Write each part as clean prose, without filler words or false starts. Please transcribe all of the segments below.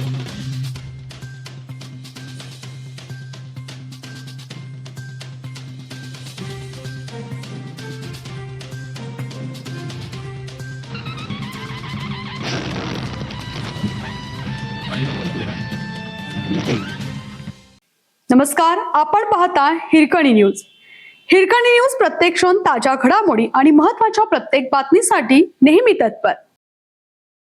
नमस्कार, आपण पाहता हिरकणी न्यूज. हिरकणी न्यूज प्रत्येक क्षण ताज्या घडामोडी आणि महत्त्वाच्या प्रत्येक बातमीसाठी नेहमी तत्पर.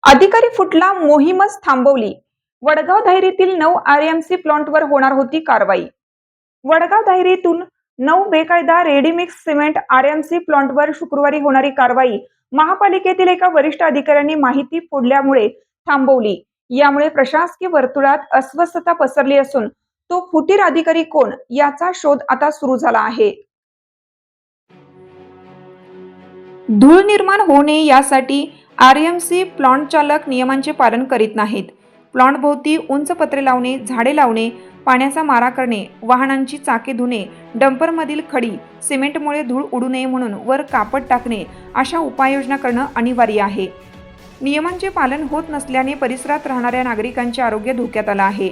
अधिकारी फुटला, मोहीमच थांबवली. वडगाव धायरीतील 9 आरएमसी प्लांटवर होणार होती कारवाई. वडगाव धायरीतून 9 बेकायदा रेडीमिक्स सिमेंट आरएमसी प्लांटवर शुक्रवारी होणारी कारवाई महापालिकेतील एका वरिष्ठ अधिकाऱ्यांनी माहिती फोडल्यामुळे थांबवली. यामुळे प्रशासकीय वर्तुळात अस्वस्थता पसरली असून तो फुटीर अधिकारी कोण याचा शोध आता सुरू झाला आहे. धूळ निर्माण होऊ नये यासाठी आरएमसी प्लांट चालक नियमांचे पालन करीत नाहीत. प्लांट भोवती उंच पत्रे लावणे, झाडे लावणे, पाण्याचा मारा करणे, वाहनांची चाके धुणे, डंपरमधील खडी, सिमेंटमुळे धूळ उडू नये म्हणून वर कापड टाकणे अशा उपाययोजना करणं अनिवार्य आहे. नियमांचे पालन होत नसल्याने परिसरात राहणाऱ्या नागरिकांचे आरोग्य धोक्यात आलं आहे.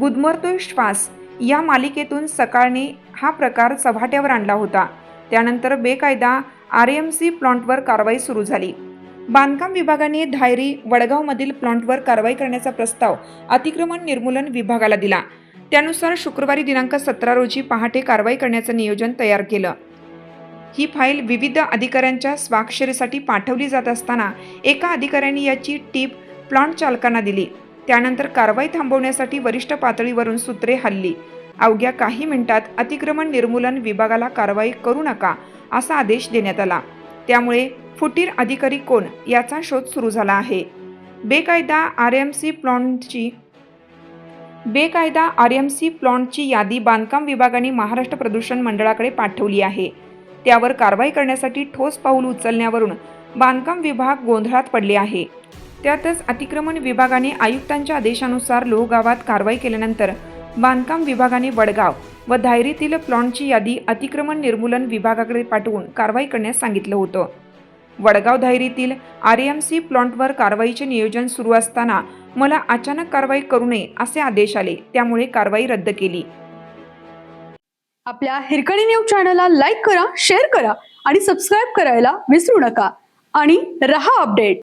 गुदमरतोय श्वास या मालिकेतून सकाळने हा प्रकार चव्हाट्यावर आणला होता. त्यानंतर बेकायदा आरएमसी प्लांटवर कारवाई सुरू झाली. बांधकाम विभागाने धायरी वडगावमधील प्लांटवर कारवाई करण्याचा प्रस्ताव अतिक्रमण निर्मूलन विभागाला दिला. त्यानुसार शुक्रवारी दिनांक 17 रोजी पहाटे कारवाई करण्याचं नियोजन तयार केलं. ही फाईल विविध अधिकाऱ्यांच्या स्वाक्षरीसाठी पाठवली जात असताना एका अधिकाऱ्यांनी याची टीप प्लांट चालकांना दिली. त्यानंतर कारवाई थांबवण्यासाठी वरिष्ठ पातळीवरून सूत्रे हलली. अवघ्या काही मिनिटात अतिक्रमण निर्मूलन विभागाला कारवाई करू नका असा आदेश देण्यात आला. त्यामुळे फुटीर अधिकारी कोण याचा शोध सुरू झाला आहे. बेकायदा आरएमसी प्लांटची यादी बांधकाम विभागाने महाराष्ट्र प्रदूषण मंडळाकडे पाठवली आहे. त्यावर कारवाई करण्यासाठी ठोस पाऊल उचलण्यावरून बांधकाम विभाग गोंधळात पडले आहे. त्यातच अतिक्रमण विभागाने आयुक्तांच्या आदेशानुसार लोहगावात कारवाई केल्यानंतर बांधकाम विभागाने वडगाव व धायरीतील प्लांटची यादी अतिक्रमण निर्मूलन विभागाकडे पाठवून कारवाई करण्यास सांगितलं होतं. वडगाव धायरीतील आरएमसी प्लांटवर कारवाईचे नियोजन सुरू असताना मला अचानक कारवाई करू नये असे आदेश आले. त्यामुळे कारवाई रद्द केली. आपल्या हिरकणी न्यूज चॅनलला लाईक करा, शेअर करा आणि सबस्क्राईब करायला विसरू नका आणि रहा अपडेट.